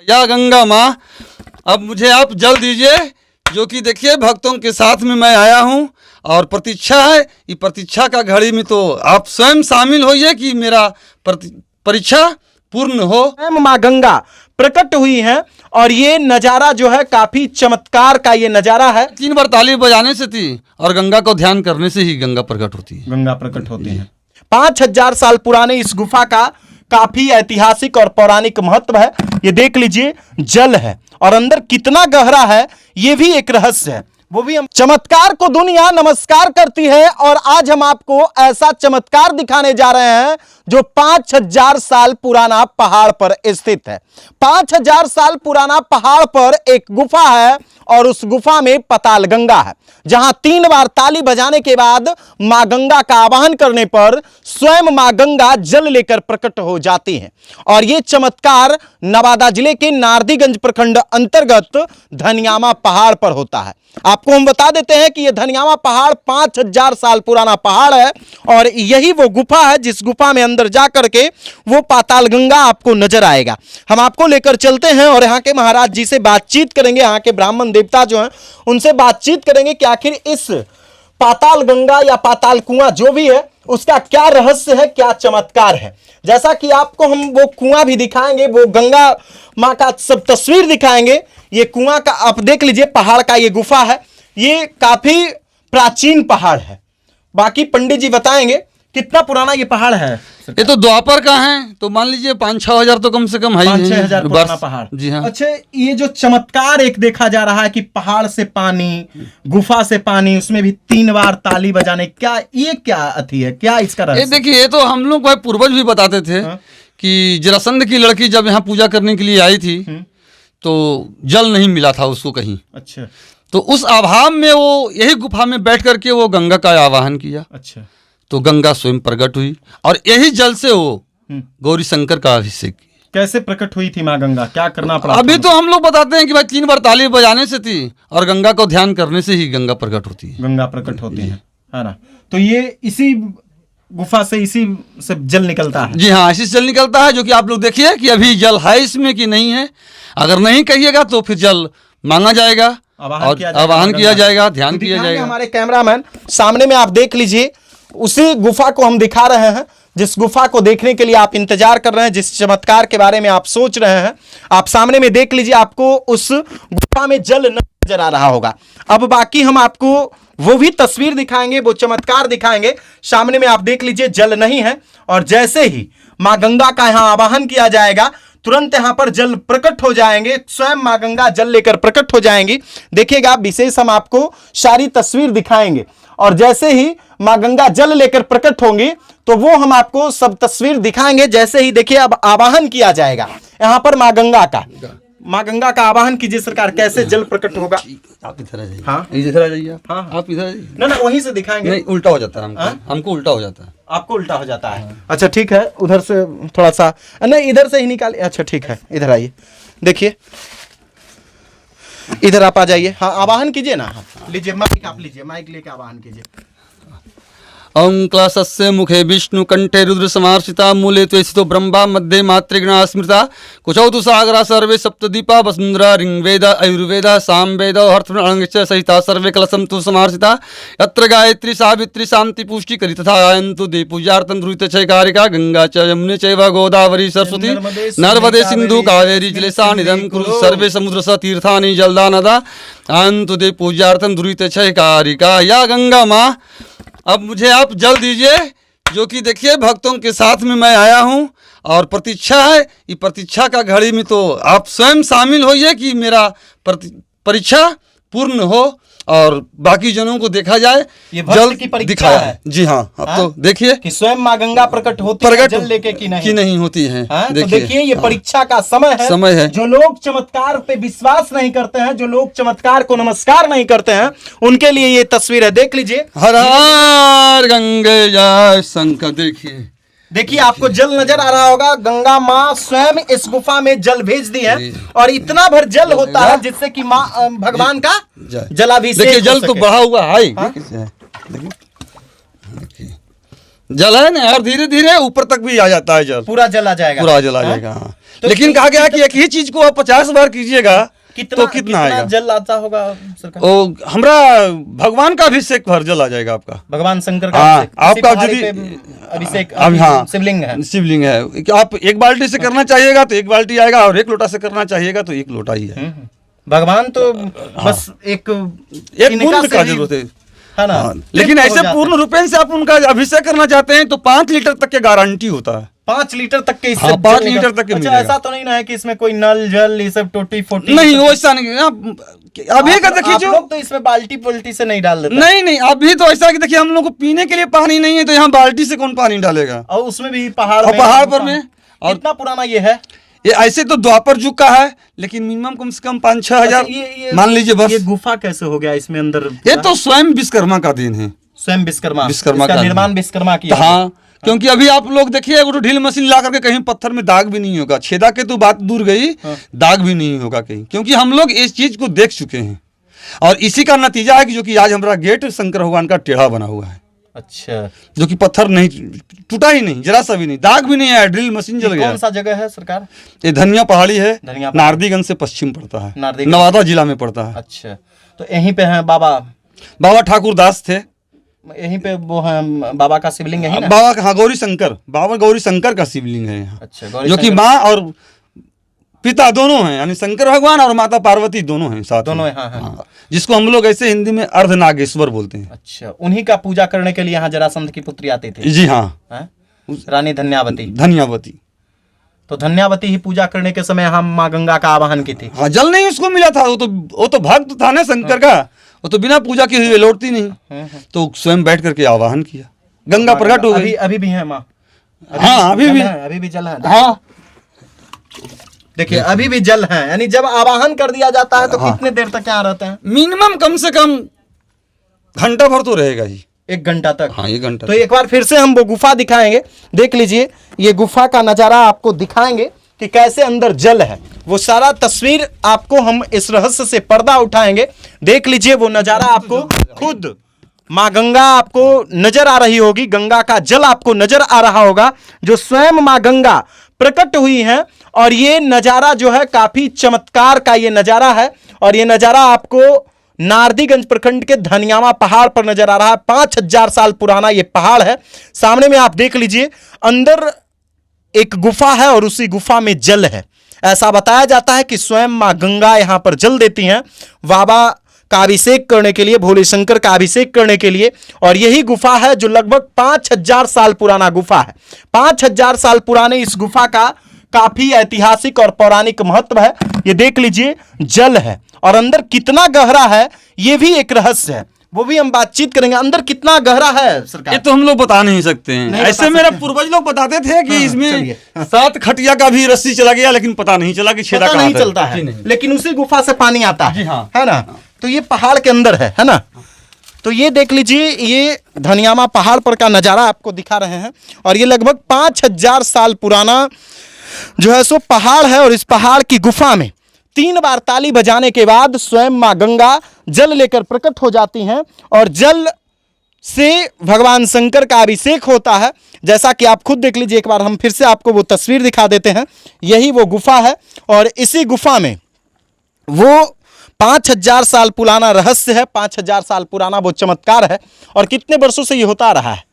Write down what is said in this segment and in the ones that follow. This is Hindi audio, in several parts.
या गंगा माँ, अब मुझे आप जल दीजिए, जो कि देखिए भक्तों के साथ में मैं आया हूँ और प्रतीक्षा है। ये प्रतीक्षा का घड़ी में तो आप स्वयं शामिल होइए कि मेरा परीक्षा पूर्ण हो। माँ गंगा प्रकट हुई हैं और ये नजारा जो है काफी चमत्कार का ये नजारा है। 3 बार ताली बजाने से थी और गंगा को ध्यान करने से ही गंगा प्रकट होती है। गंगा प्रकट होती है। 5000 साल पुराने इस गुफा का काफी ऐतिहासिक और पौराणिक महत्व है। ये देख लीजिए, जल है और अंदर कितना गहरा है ये भी एक रहस्य है, वो भी हम चमत्कार को दुनिया नमस्कार करती है। और आज हम आपको ऐसा चमत्कार दिखाने जा रहे हैं जो 5000 साल पुराना पहाड़ पर स्थित है। 5000 साल पुराना पहाड़ पर एक गुफा है और उस गुफा में पाताल गंगा है, जहां 3 बार ताली बजाने के बाद मां गंगा का आवाहन करने पर स्वयं मां गंगा जल लेकर प्रकट हो जाती हैं। और यह चमत्कार नवादा जिले के नारदीगंज प्रखंड अंतर्गत धनियामा पहाड़ पर होता है। आपको हम बता देते हैं कि यह धनियामा पहाड़ 5000 साल पुराना पहाड़ है और यही वो गुफा है जिस गुफा में अंदर जाकर के वो पाताल गंगा आपको नजर आएगा। हम आपको लेकर चलते हैं और यहाँ के महाराज जी से बातचीत करेंगे, यहाँ के ब्राह्मण देवता जो हैं उनसे बातचीत करेंगे कि आखिर इस पाताल गंगा या पाताल कुआं जो भी है उसका क्या रहस्य है, क्या चमत्कार है। जैसा कि आपको हम वो कुआं भी दिखाएंगे, वो गंगा मां का सब तस्वीर दिखाएंगे। ये कुआं का आप देख लीजिए, पहाड़ का ये गुफा है, ये काफी प्राचीन पहाड़ है। बाकी पंडित जी बताएंगे कितना पुराना ये पहाड़ है। ये तो द्वापर का है, तो मान लीजिए 5-6 हजार तो कम से कम है। 5-6 हजार पुराना पहाड़। जी हाँ। अच्छा, ये जो चमत्कार एक देखा जा रहा है कि पहाड़ से पानी, गुफा से पानी, उसमें भी 3 बार ताली बजाने, क्या ये क्या अथी है, क्या इसका रहस्य? ये देखिए, ये तो हम लोग को पूर्वज भी बताते थे कि जरासंध की लड़की जब यहाँ पूजा करने के लिए आई थी तो जल नहीं मिला था उसको कहीं। अच्छा। तो उस अभाव में वो यही गुफा में बैठ करके वो गंगा का आवाहन किया। अच्छा। तो गंगा स्वयं प्रकट हुई और यही जल से वो गौरी शंकर का अभिषेक किया। कैसे प्रकट हुई थी माँ गंगा, क्या करना पड़ा? अभी तो हम लोग बताते हैं कि भाई 3 बार ताली बजाने से थी और गंगा को ध्यान करने से ही गंगा प्रकट होती है। गंगा प्रकट होती है ना? तो ये इसी गुफा से, इसी से जल निकलता है? जी हाँ, इसी से जल निकलता है, जो कि आप लोग देखिए कि अभी जल है इसमें कि नहीं है। अगर नहीं कहिएगा तो फिर जल मांगा जाएगा, आवाहन किया जाएगा, ध्यान किया जाएगा। हमारे कैमरामैन सामने में आप देख लीजिए, उसी गुफा को हम दिखा रहे हैं जिस गुफा को देखने के लिए आप इंतजार कर रहे हैं, जिस चमत्कार के बारे में आप सोच रहे हैं। आप सामने में देख लीजिए, आपको उस गुफा में जल नजर आ रहा होगा। अब बाकी हम आपको वो भी तस्वीर दिखाएंगे, वो चमत्कार दिखाएंगे। सामने में आप देख लीजिए, जल नहीं है और जैसे ही मां गंगा का यहां आवाहन किया जाएगा तुरंत यहां पर जल प्रकट हो जाएंगे, स्वयं मां गंगा जल लेकर प्रकट हो जाएंगी। देखिएगा, विशेष हम आपको सारी तस्वीर दिखाएंगे और जैसे ही मां गंगा जल लेकर प्रकट होंगी तो वो हम आपको सब तस्वीर दिखाएंगे। जैसे ही देखिए अब आवाहन किया जाएगा यहां पर मां गंगा का आवाहन कीजिए सरकार, कैसे जल प्रकट होगा। आप इधर आ जाइए। हाँ, इधर आ जाइए। हाँ, आप इधर आ जाइए। ना वहीं से दिखाएंगे। नहीं, उल्टा हो जाता है हमको उल्टा हो जाता है। आपको उल्टा हो जाता है? अच्छा ठीक है, उधर से थोड़ा सा, नहीं इधर से ही निकाल। अच्छा ठीक है, इधर आइए, देखिए इधर आप आ जाइए। हाँ, आवाहन कीजिए ना। लीजिए माइक, आप लीजिए माइक लेके आवाहन कीजिए। ओं क्लासस्य मुखे विष्णु कंठे रुद्र समार्षिता मूले त्वेषितो ब्रह्मा मध्ये मातृगणा स्मृता कुचौ तु सागरा सर्वे सप्तदीपा वसुंधरा ऋग्वेद आयुर्वेद सामवेद हर्थणच सहिता सर्वे कलशं तु समार्षिता यत्र गायत्री सावित्री शांति पुष्टि करि तथा आयन्तु दे पूजार्थं ध्रुवित चैकारिका गंगा च यमुने चैव गोदावरी सरस्वती नर्मदे सिंधु कावेरी जलेसानिधं कुरु सर्वे समुद्र स तीर्थानि जलदा नदा आयन्तु दे पूजार्थं ध्रुवित चैकारिका। या गंगा माँ, अब मुझे आप जल दीजिए, जो कि देखिए भक्तों के साथ में मैं आया हूं और प्रतीक्षा है। ये प्रतीक्षा का घड़ी में तो आप स्वयं शामिल होइए कि मेरा परीक्षा पूर्ण हो और बाकी जनों को देखा जाए। ये जल की परीक्षा है। जी हाँ, अब तो देखिए कि स्वयं मां गंगा प्रकट होती है जल लेके कि नहीं होती है। तो देखिए ये परीक्षा का समय है। जो लोग चमत्कार पे विश्वास नहीं करते हैं, जो लोग चमत्कार को नमस्कार नहीं करते हैं, उनके लिए ये तस्वीर है। देख लीजिए, हर हर गंगे जय शंकर। देखिए आपको जल नजर आ रहा होगा। गंगा माँ स्वयं इस गुफा में जल भेज दी है और इतना भर जल होता है जिससे कि माँ भगवान का जलाभिषेक। देखिए जल तो बढ़ा हुआ है। जल है ना, और धीरे धीरे ऊपर तक भी आ जाता है जल, पूरा जल आ जाएगा, पूरा जल आ जाएगा। हाँ। तो लेकिन कहा गया कि एक ही चीज को आप 50 बार कीजिएगा तो कितना आएगा? जल आता होगा सरकार? ओ हमरा भगवान का अभिषेक भर जल आ जाएगा आपका, भगवान शंकर का हाँ, अभिषेक। आपका इसी यदि पहाड़ी पे अभिषेक हाँ शिवलिंग है, शिवलिंग है कि आप एक बाल्टी से करना चाहिएगा तो एक बाल्टी आएगा, और एक लोटा से करना चाहिएगा तो एक लोटा ही है। भगवान तो बस एक बूंद का जरूरत है ना। हाँ, लेकिन ऐसे पूर्ण रूपेण से आप उनका अभिषेक करना चाहते हैं तो 5 लीटर तक के गारंटी होता है। 5 लीटर तक के, इससे हाँ, 5 लीटर तक के अच्छा, मिलेगा। ऐसा तो नहीं ना है कि इसमें कोई नल जल ये सब टोटी फोटी? नहीं, वो ऐसा नहीं। अभी का देखिए, आप लोग तो इसमें बाल्टी पुल्टी से नहीं डाल देते? नहीं, अभी तो ऐसा कि देखिए हम लोग को पीने के लिए पानी नहीं है, तो यहाँ बाल्टी से कौन पानी डालेगा? और उसमें भी पहाड़ पर में। और कितना पुराना ये है? ये ऐसे तो द्वापर युग का है, लेकिन मिनिमम कम से कम 5-6 हजार मान लीजिए बस। ये गुफा कैसे हो गया इसमें अंदर? ये तो स्वयं विश्वकर्मा का देन है, स्वयं विश्वकर्मा का निर्माण विश्वकर्मा किया। हाँ, क्योंकि अभी आप लोग देखिए वो ड्रिल मशीन ला करके कहीं पत्थर में दाग भी नहीं होगा, छेदा के तो बात दूर गई, दाग भी नहीं होगा कहीं, क्योंकि हम लोग इस चीज को देख चुके हैं। और इसी का नतीजा है कि जो कि आज हमारा गेट शंकर भगवान का टेढ़ा बना हुआ है। अच्छा, जो कि पत्थर नहीं टूटा ही नहीं, जरा सा भी नहीं, दाग भी नहीं आया, ड्रिल मशीन जल गया। कौन सा जगह है सरकार? ये धनिया पहाड़ी है, धनिया नारदीगंज से पश्चिम पड़ता है, नारदीगंज। नवादा जिला में पड़ता है। अच्छा, तो यहीं पे है बाबा ठाकुर दास थे, यहीं पे वो है बाबा का शिवलिंग है ना? बाबा का, हाँ, बाबा गौरी शंकर का शिवलिंग है यहाँ। अच्छा, जो कि माँ और पिता दोनों हैं, यानी शंकर भगवान और माता पार्वती दोनों हैं साथ दोनों में। हैं, हाँ। जिसको हम लोग ऐसे हिंदी में अर्धनागेश्वर बोलते हैं। अच्छा, उन्हीं का पूजा करने के लिए यहाँ जरासंध की पुत्री आती थी? जी हाँ, रानी धन्यावती। तो धन्यावती ही पूजा करने के समय हम माँ गंगा का आवाहन की थी। हाँ, जल नहीं उसको मिला था, वो तो भक्त था ना शंकर का, वो तो बिना पूजा के हुए लौटती नहीं, तो स्वयं बैठ करके आवाहन किया, गंगा प्रकट हो गई। अभी भी है माँ? हाँ, अभी भी जल है। हाँ, देखिए अभी भी जल है, यानी जब आवाहन कर दिया जाता है तो कितने देर तक यहाँ रहते हैं? मिनिमम कम से कम घंटा भर तो रहेगा ही, 1 घंटा तक। हाँ, 1 घंटा। तो एक बार फिर से हम वो गुफा दिखाएंगे, देख लीजिए, ये गुफा का नजारा आपको दिखाएंगे कि कैसे अंदर जल है। वो सारा तस्वीर आपको हम इस रहस्य से पर्दा उठाएंगे, देख लीजिए वो नजारा आपको खुद माँ गंगा आपको नजर आ रही होगी, गंगा का जल आपको नजर आ रहा होगा, जो स्वयं माँ गंगा प्रकट हुई हैं। और ये नजारा जो है काफी चमत्कार का ये नजारा है, और ये नजारा आपको नारदीगंज प्रखंड के धनियावा पहाड़ पर नजर आ रहा है। 5000 साल पुराना ये पहाड़ है। सामने में आप देख लीजिए, अंदर एक गुफा है और उसी गुफा में जल है। ऐसा बताया जाता है कि स्वयं मां गंगा यहां पर जल देती हैं बाबा का अभिषेक करने के लिए, भोले शंकर का अभिषेक करने के लिए। और यही गुफा है जो लगभग 5000 साल पुराना गुफा है। 5000 साल पुराने इस गुफा का काफी ऐतिहासिक और पौराणिक महत्व है। ये देख लीजिए, जल है और अंदर कितना गहरा है ये भी एक रहस्य है, वो भी हम बातचीत करेंगे। अंदर कितना गहरा है सरकार, ये तो हम लोग बता नहीं सकते हैं। ऐसे मेरे पूर्वज लोग बताते थे कि इसमें 7 खटिया का भी रस्सी चला गया, लेकिन पता नहीं चला कि छेदा कहाँ नहीं चलता है, लेकिन उसी गुफा से पानी आता है, है ना? तो ये पहाड़ के अंदर है ना? तो ये देख लीजिए, ये धनियामा पहाड़ पर का नजारा आपको दिखा रहे हैं। और ये लगभग 5000 साल पुराना जो है सो पहाड़ है। और इस पहाड़ की गुफा में 3 बार ताली बजाने के बाद स्वयं मां गंगा जल लेकर प्रकट हो जाती हैं और जल से भगवान शंकर का अभिषेक होता है। जैसा कि आप खुद देख लीजिए, एक बार हम फिर से आपको वो तस्वीर दिखा देते हैं। यही वो गुफा है और इसी गुफा में वो 5000 साल पुराना रहस्य है, 5000 साल पुराना वो चमत्कार है। और कितने वर्षों से ये होता रहा है?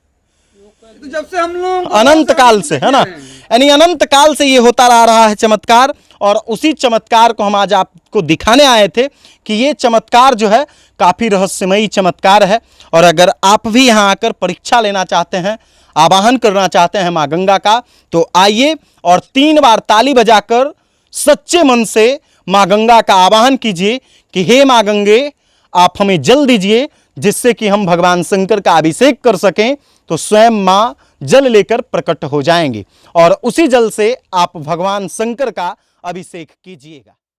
तो जब से हम लोग अनंत काल से, है ना? यानी अनंत काल से ये होता रहा है चमत्कार। और उसी चमत्कार को हम आज आपको दिखाने आए थे कि ये चमत्कार जो है काफी रहस्यमयी चमत्कार है। और अगर आप भी यहाँ आकर परीक्षा लेना चाहते हैं, आवाहन करना चाहते हैं माँ गंगा का, तो आइए और 3 बार ताली बजाकर सच्चे मन से माँ गंगा का आवाहन कीजिए कि हे माँ गंगे, आप हमें जल दीजिए जिससे कि हम भगवान शंकर का अभिषेक कर सकें। तो स्वयं माँ जल लेकर प्रकट हो जाएंगे और उसी जल से आप भगवान शंकर का अभिषेक कीजिएगा।